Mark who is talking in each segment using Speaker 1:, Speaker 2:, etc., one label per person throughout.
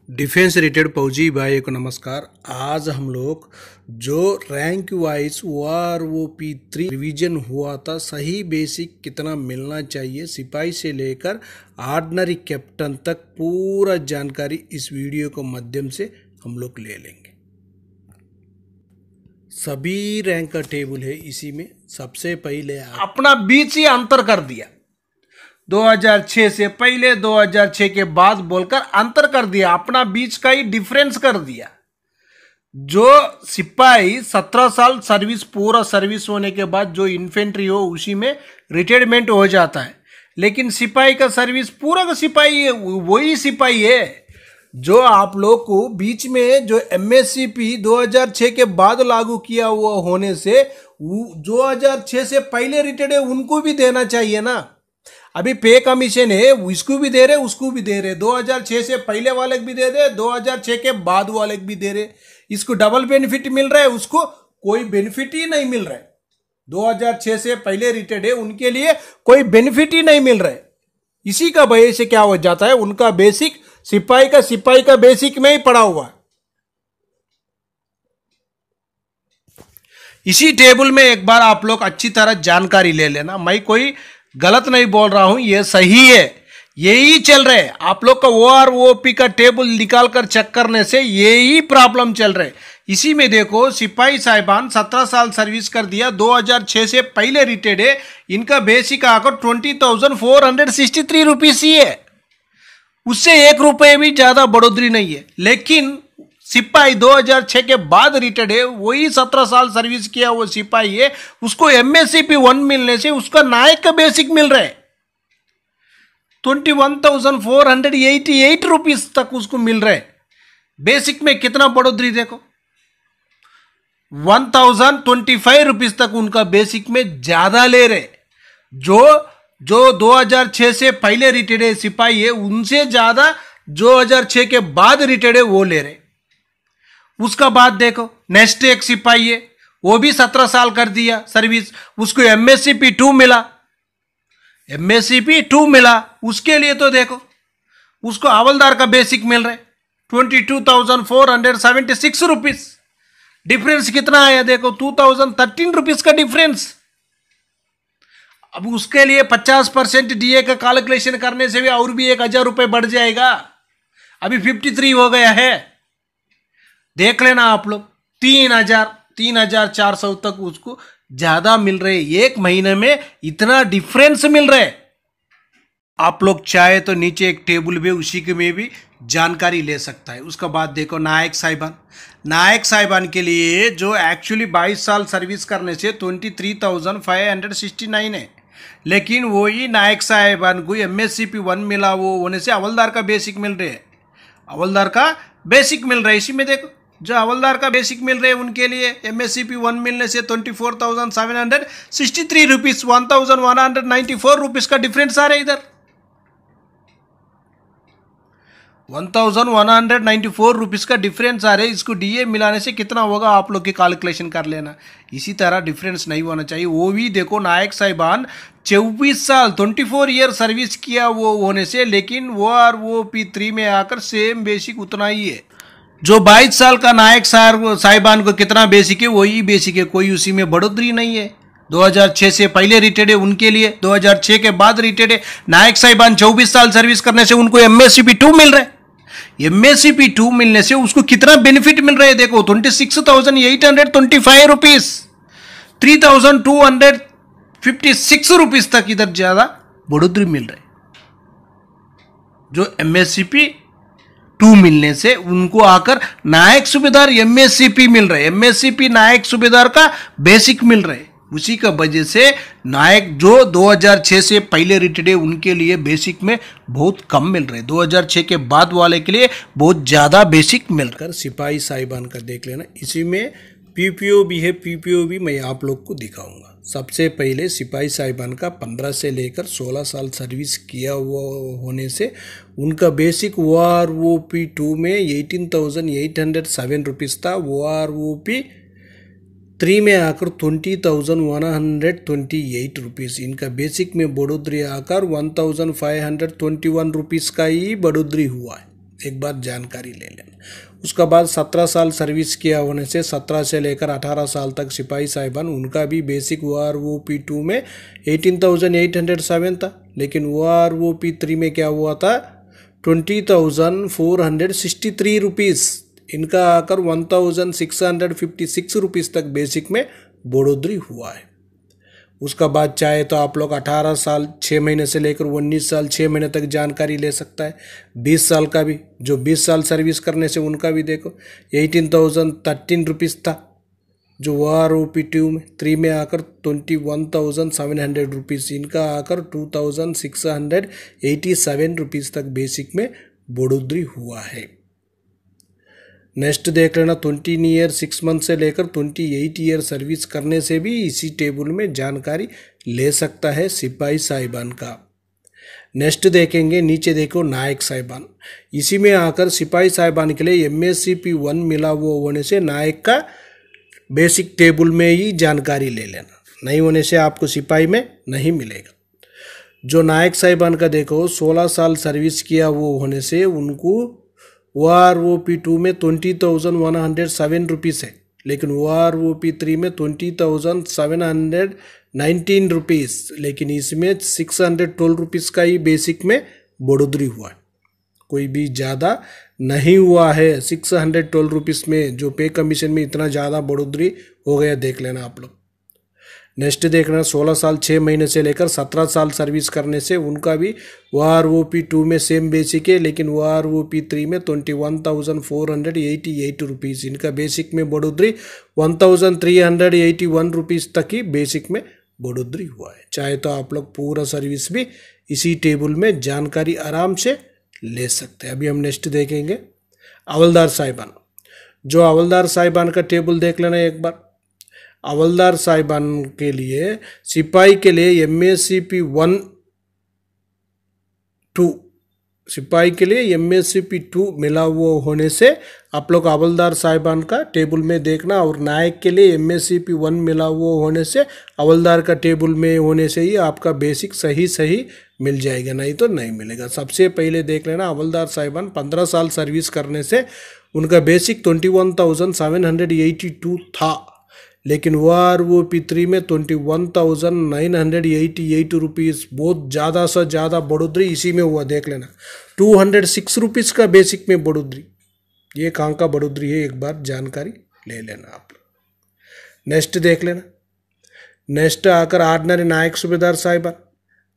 Speaker 1: Defence related फौजी भाई को नमस्कार। आज हम लोग जो रैंक वाइज OROP3 रिवीजन हुआ था, सही बेसिक कितना मिलना चाहिए सिपाही से लेकर ऑर्डिनरी कैप्टन तक, पूरा जानकारी इस वीडियो के माध्यम से हम लोग ले लेंगे। सभी रैंक का टेबल है इसी में। सबसे पहले
Speaker 2: अपना बीच ही अंतर कर दिया, 2006 से पहले 2006 के बाद बोलकर अंतर कर दिया, अपना बीच का ही डिफरेंस कर दिया। जो सिपाही 17 साल सर्विस, पूरा सर्विस होने के बाद जो इन्फेंट्री हो उसी में रिटायरमेंट हो जाता है, लेकिन सिपाही का सर्विस पूरा का सिपाही है, वही सिपाही है। जो आप लोग को बीच में जो MSCP 2006 के बाद लागू किया हुआ होने से 2006 से पहले रिटायर्ड है उनको भी देना चाहिए ना। अभी पे कमीशन है, इसको भी दे रहे, उसको भी दे रहे, 2006 से पहले वाले भी दे रहे, 2006 के बाद वाले भी दे रहे। इसको डबल बेनिफिट मिल रहा है, उसको कोई बेनिफिट ही नहीं मिल रहा है। 2006 से पहले रिटायर्ड है उनके लिए कोई बेनिफिट ही नहीं मिल रहा है। इसी का वजह से क्या हो जाता है, उनका बेसिक सिपाही का बेसिक में ही पड़ा हुआ है। इसी टेबल में एक बार आप लोग अच्छी तरह जानकारी ले लेना। मैं कोई गलत नहीं बोल रहा हूं, ये सही है, यही चल रहा है। आप लोग का OROP का टेबल निकाल कर चेक करने से यही प्रॉब्लम चल रहा है। इसी में देखो, सिपाही साहिबान 17 साल सर्विस कर दिया, 2006 से पहले रिटायर्ड है, इनका बेसिक आकर 20,463 रुपीज ही है, उससे 1 रुपये भी ज्यादा बढ़ोतरी नहीं है। लेकिन सिपाही 2006 के बाद रिटायर्ड है, वही 17 साल सर्विस किया वो सिपाही है, उसको MSCP 1 मिलने से उसका नायक का बेसिक मिल रहा है 21,488 रुपीज तक उसको मिल रहा है। बेसिक में कितना बढ़ोतरी देखो, 1,025 रुपीज तक उनका बेसिक में ज्यादा ले रहे। जो 2006 से पहले रिटायर्ड है सिपाही है, उनसे ज्यादा 2006 के बाद रिटायर्ड है वो ले रहे। उसका बाद देखो, नेक्स्ट एक सिपाही है, वो भी 17 साल कर दिया सर्विस, उसको MSCP 2 मिला, MSCP 2 मिला, उसके लिए तो देखो उसको हवलदार का बेसिक मिल रहा है 22,476 रुपीज। डिफरेंस कितना आया देखो, 2,013 रुपीज का डिफरेंस। अब उसके लिए 50% DA का कैलकुलेशन करने से भी और भी 1,000 रुपए बढ़ जाएगा, अभी 53 हो गया है। देख लेना आप लोग, 3,400 तक उसको ज्यादा मिल रहे, एक महीने में इतना डिफरेंस मिल रहा है। आप लोग चाहे तो नीचे एक टेबल भी उसी के में भी जानकारी ले सकता है। उसका बाद देखो, नायक साहिबान के लिए जो एक्चुअली 22 साल सर्विस करने से 23,569 है, लेकिन वही नायक साहिबान को MSCP 1 मिला, वो होने से हवलदार का बेसिक मिल रहे है, हवलदार का बेसिक मिल रहा है। इसी में देखो, जो हवलदार का बेसिक मिल रहे हैं उनके लिए MSCP 1 मिलने से 24,763 रुपीज, 1,194 रुपीज का डिफरेंस आ रहा है। इधर 1,194 रुपीज का डिफरेंस आ रहा है। इसको DA मिलाने से कितना होगा आप लोग की कैलकुलेशन कर लेना। इसी तरह डिफरेंस नहीं होना चाहिए। वो भी देखो, नायक साहिबान 24 साल 24 ईयर सर्विस किया वो होने से, लेकिन OROP3 में आकर सेम बेसिक उतना ही है। जो 22 साल का नायक साहिबान को कितना बेसिक है वही बेसिक है, कोई उसी में बढ़ोतरी नहीं है। 2006 से पहले रिटायर्ड है उनके लिए, 2006 के बाद रिटायर्ड है नायक साहिबान 24 साल सर्विस करने से उनको MSCP 2 मिल रहा है। MSCP 2 मिलने से उसको कितना बेनिफिट मिल रहा है देखो, 26,825 रुपीज, 3,256 रुपीज तक इधर ज्यादा बढ़ोतरी मिल रहा है। जो MSCP 2 मिलने से उनको आकर नायक सूबेदार MSCP मिल रहा है, MSCP नायक सूबेदार का बेसिक मिल रहा है। उसी का वजह से नायक जो 2006 से पहले रिटायर्ड है उनके लिए बेसिक में बहुत कम मिल रहे, 2006 के बाद वाले के लिए बहुत ज्यादा बेसिक मिलकर।
Speaker 1: सिपाही साहिबान का देख लेना, इसी में PPO भी है, PPO भी मैं आप लोग को दिखाऊंगा। सबसे पहले सिपाही साहिबान का 15 से लेकर 16 साल सर्विस किया हुआ होने से उनका बेसिक OROP2 में 18,807 रुपीज था, OROP3 में आकर 20,128 रुपीज। इनका बेसिक में बढ़ोतरी आकर 1,521 रुपीज का ही बढ़ोतरी हुआ है। एक बार जानकारी ले लेना। उसका बाद 17 साल सर्विस किया होने से 17 से लेकर 18 साल तक सिपाही साहिबान, उनका भी बेसिक OROP2 में 18,807 था, लेकिन OROP3 में क्या हुआ था 20,463 रुपीज़, इनका आकर 1,656 रुपीज़ तक बेसिक में बढ़ोतरी हुआ है। उसका बाद चाहे तो आप लोग 18 साल 6 महीने से लेकर 19 साल 6 महीने तक जानकारी ले सकता है। 20 साल का भी, जो 20 साल सर्विस करने से उनका भी देखो 18,013 रुपीज़ था, जो OROP2 में 3 में आकर 21,700 रुपीज़, इनका आकर 2,687 रुपीज़ तक बेसिक में बढ़ोतरी हुआ है। नेक्स्ट देख लेना, 20 ईयर 6 मंथ से लेकर 28 ईयर सर्विस करने से भी इसी टेबल में जानकारी ले सकता है सिपाही साहिबान का। नेक्स्ट देखेंगे, नीचे देखो नायक साहिबान, इसी में आकर सिपाही साहिबान के लिए MSCP 1 मिला हुआ होने से नायक का बेसिक टेबल में ही जानकारी ले लेना, नहीं होने से आपको सिपाही में नहीं मिलेगा। जो नायक साहिबान का देखो 16 साल सर्विस किया वो होने से उनको OROP2 में 20,107 रुपीज़ है, लेकिन OROP3 में 20,719 रुपीज़, लेकिन इसमें 612 रुपीज़ का ही बेसिक में बढ़ोतरी हुआ है, कोई भी ज़्यादा नहीं हुआ है। 612 रुपीज़ में जो पे कमीशन में इतना ज़्यादा बढ़ोतरी हो गया, देख लेना आप लोग। नेक्स्ट देखना, 16 साल 6 महीने से लेकर 17 साल सर्विस करने से उनका भी OROP2 में सेम बेसिक है, लेकिन OROP3 में 21,488 रुपीज़, इनका बेसिक में बढ़ोतरी 1,381 रुपीज़ तक ही बेसिक में बढ़ोतरी हुआ है। चाहे तो आप लोग पूरा सर्विस भी इसी टेबल में जानकारी आराम से ले सकते हैं। अभी हम नेक्स्ट देखेंगे हवलदार साहिबान। जो हवलदार साहिबान का टेबल देख लेना एक बार। हवलदार साहिबान के लिए, सिपाही के लिए MSCP 1-2, सिपाही के लिए MSCP 2 मिला हुआ होने से आप लोग हवलदार साहिबान का टेबल में देखना, और नायक के लिए MSCP 1 मिला हुआ होने से हवलदार का टेबल में होने से ही आपका बेसिक सही मिल जाएगा, नहीं तो नहीं मिलेगा। सबसे पहले देख लेना, हवलदार साहिबान 15 साल सर्विस करने से उनका बेसिक 21,782 था, लेकिन OROP3 में 21,988 रुपीज़, बहुत ज़्यादा से ज़्यादा बढ़ोतरी इसी में हुआ, देख लेना 206 रुपीज़ का बेसिक में बढ़ोतरी। ये कहाँ का बढ़ोतरी है, एक बार जानकारी ले लेना आप लोग। नेक्स्ट देख लेना, नेक्स्ट आकर ऑर्डिनरी नायक सूबेदार साहिबान।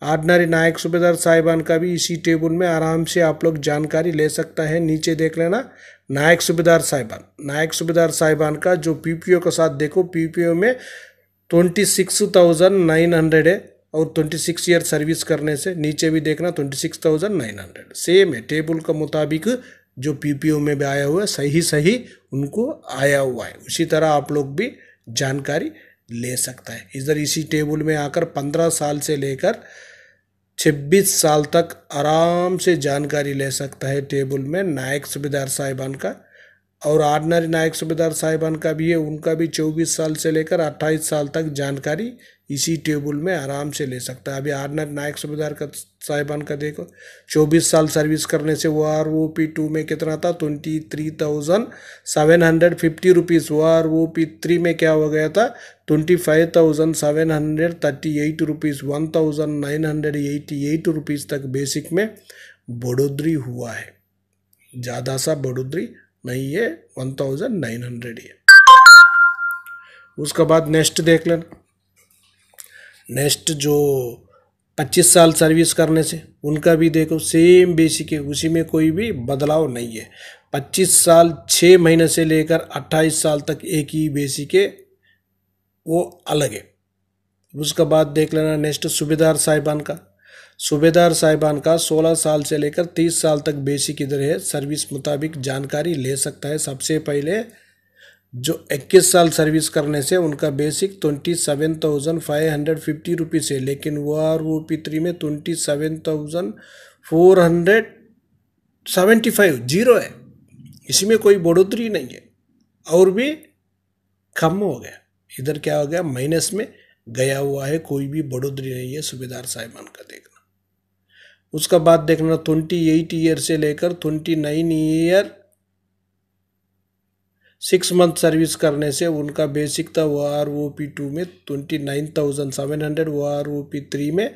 Speaker 1: ऑर्डिनरी नायक सूबेदार साहिबान का भी इसी टेबल में आराम से आप लोग जानकारी ले सकता है। नीचे देख लेना नायक सूबेदार साहिबान। नायक सूबेदार साहिबान का जो PPO के साथ देखो, PPO में 26,900 है, और 26 ईयर सर्विस करने से नीचे भी देखना 26,900 सेम है, टेबल का मुताबिक जो PPO में भी आया हुआ है सही उनको आया हुआ है। उसी तरह आप लोग भी जानकारी ले सकता है। इधर इसी टेबल में आकर 15 साल से लेकर 26 साल तक आराम से जानकारी ले सकता है टेबल में नायक सूबेदार साहिबान का। और ऑर्डिनरी नायक सूबेदार साहिबान का भी है, उनका भी 24 साल से लेकर 28 साल तक जानकारी इसी टेबल में आराम से ले सकता है। अभी ऑर्डिनरी नायक सूबेदार का साहिबान का देखो, 24 साल सर्विस करने से OROP2 में कितना था 23,750 रुपीज़, OROP3 में क्या हो गया था 25,738 रुपीज़, 1,988 रुपीज़ तक बेसिक में बढ़ोतरी हुआ है, ज़्यादा सा बढ़ोतरी नहीं है, 1,900 है। उसके बाद नेक्स्ट देख लेना, नेक्स्ट जो 25 साल सर्विस करने से उनका भी देखो सेम बेसिक है, उसी में कोई भी बदलाव नहीं है। 25 साल 6 महीने से लेकर 28 साल तक एक ही बेसिक है, वो अलग है। उसके बाद देख लेना नेक्स्ट सूबेदार साहिबान का। सूबेदार साहिबान का 16 साल से लेकर 30 साल तक बेसिक इधर है, सर्विस मुताबिक जानकारी ले सकता है। सबसे पहले जो 21 साल सर्विस करने से उनका बेसिक 27,550 रुपीज़ है, लेकिन OROP3 में 27,475 जीरो है, इसमें कोई बढ़ोतरी नहीं है, और भी कम हो गया। इधर क्या हो गया, माइनस में गया हुआ है, कोई भी बढ़ोतरी नहीं है सूबेदार साहिबान का देखना। उसका बाद देखना 28 ईयर से लेकर 29 ईयर 6 मंथ सर्विस करने से उनका बेसिक था OROP2 में 29,700, OROP3 में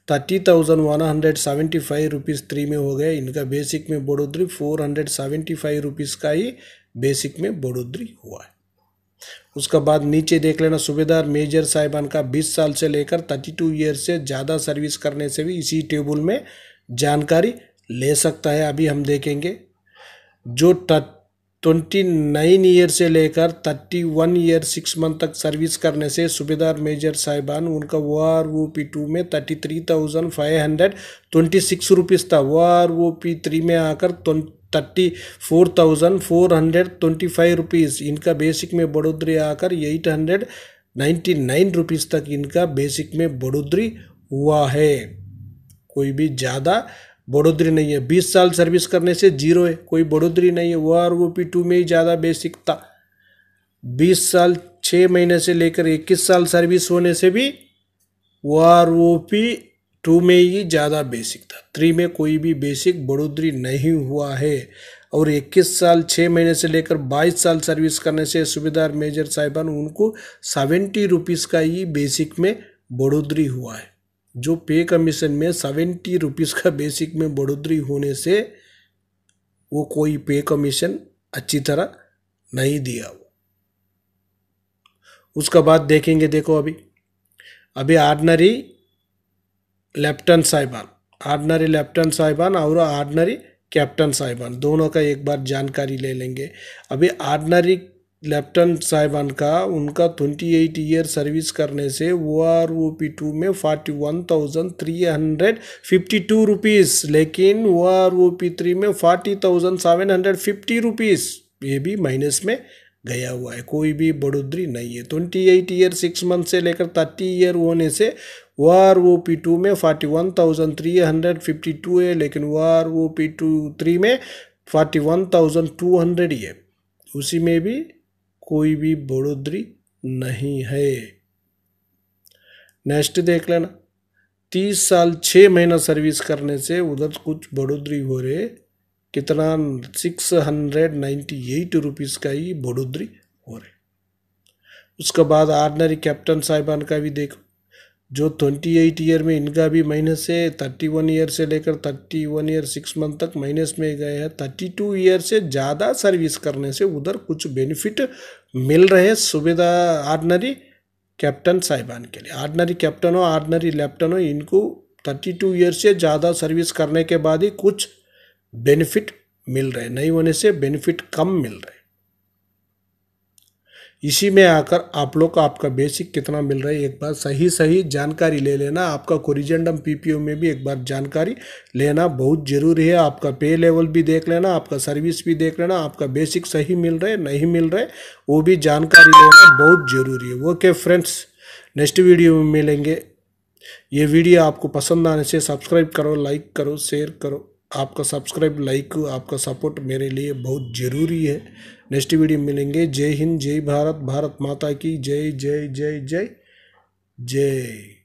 Speaker 1: 30,175 रुपीज़ 3 में हो गया। इनका बेसिक में बढ़ोतरी 475 रुपीज़ का ही बेसिक में बढ़ोतरी हुआ है। उसका बाद नीचे देख लेना सूबेदार मेजर साहिबान का 20 साल से लेकर 32 ईयर से ज़्यादा सर्विस करने से भी इसी टेबल में जानकारी ले सकता है। अभी हम देखेंगे जो 29 ईयर से लेकर 31 ईयर 6 मंथ तक सर्विस करने से सूबेदार मेजर साहिबान उनका OROP2 में 33,526 रुपीज़ था, OROP3 में आकर 34,425 रुपीज़। इनका बेसिक में बढ़ोतरी आकर 899 रुपीज़ तक इनका बेसिक में बढ़ोतरी हुआ है। कोई भी ज़्यादा बढ़ोतरी नहीं है। 20 साल सर्विस करने से जीरो है, कोई बढ़ोतरी नहीं है। OROP2 में ही ज़्यादा बेसिक था। 20 साल 6 महीने से लेकर 21 साल सर्विस होने से भी OROP2 में ही ज़्यादा बेसिक था। 3 में कोई भी बेसिक बढ़ोतरी नहीं हुआ है। और 21 साल 6 महीने से लेकर 22 साल सर्विस करने से सूबेदार मेजर साहिबान उनको 70 रुपीज़ का ही बेसिक में बढ़ोतरी हुआ है। जो पे कमीशन में 70 रुपीज़ का बेसिक में बढ़ोतरी होने से वो कोई पे कमीशन अच्छी तरह नहीं दिया वो। उसका बाद देखेंगे, देखो अभी ऑर्डिनरी लेफ्टिनेंट साहिबान और ऑर्डिनरी कैप्टन साहिबान दोनों का एक बार जानकारी ले लेंगे। अभी ऑर्डिनरी लेफ्टिनेंट साहिबान का उनका 28 ईयर सर्विस करने से OROP2 में 41,352 रुपीज़, लेकिन OROP3 में 40,750 रुपीज़, ये भी माइनस में गया हुआ है। कोई भी बढ़ोतरी नहीं है। 28 ईयर 6 मंथ से लेकर 30 ईयर होने से OROP2 में 41,352 है, लेकिन OROP3 में 41,200 ही है। उसी में भी कोई भी बढ़ोतरी नहीं है। नेक्स्ट देख लेना 30 साल 6 महीना सर्विस करने से उधर कुछ बढ़ोतरी हो रहे, कितना 698 रुपीज़ का ही बढ़ोतरी हो रहे। उसके बाद ऑर्डिनरी कैप्टन साहिबान का भी देखो, जो 28 ईयर में इनका भी माइनस से 31 ईयर से लेकर 31 ईयर 6 मंथ तक माइनस में गए हैं। 32 ईयर से ज़्यादा सर्विस करने से उधर कुछ बेनिफिट मिल रहे हैं सूबेदार ऑर्डिनरी कैप्टन साहिबान के लिए। ऑर्डिनरी कैप्टन हो ऑर्डिनरी लेफ्टिनेंट हो, इनको 32 ईयर से ज़्यादा सर्विस करने के बाद ही कुछ बेनिफिट मिल रहे, नहीं होने से बेनिफिट कम मिल रहे। इसी में आकर आप लोग को आपका बेसिक कितना मिल रहा है एक बार सही जानकारी ले लेना। आपका कोरिजेंडम PPO में भी एक बार जानकारी लेना बहुत ज़रूरी है। आपका पे लेवल भी देख लेना, आपका सर्विस भी देख लेना, आपका बेसिक सही मिल रहा है नहीं मिल रहा है वो भी जानकारी लेना बहुत ज़रूरी है। ओके फ्रेंड्स, नेक्स्ट वीडियो में मिलेंगे। ये वीडियो आपको पसंद आने से सब्सक्राइब करो, लाइक करो, शेयर करो। आपका सब्सक्राइब, लाइक, आपका सपोर्ट मेरे लिए बहुत ज़रूरी है। नेक्स्ट वीडियो मिलेंगे। जय हिंद, जय भारत, भारत माता की जय जय जय जय जय।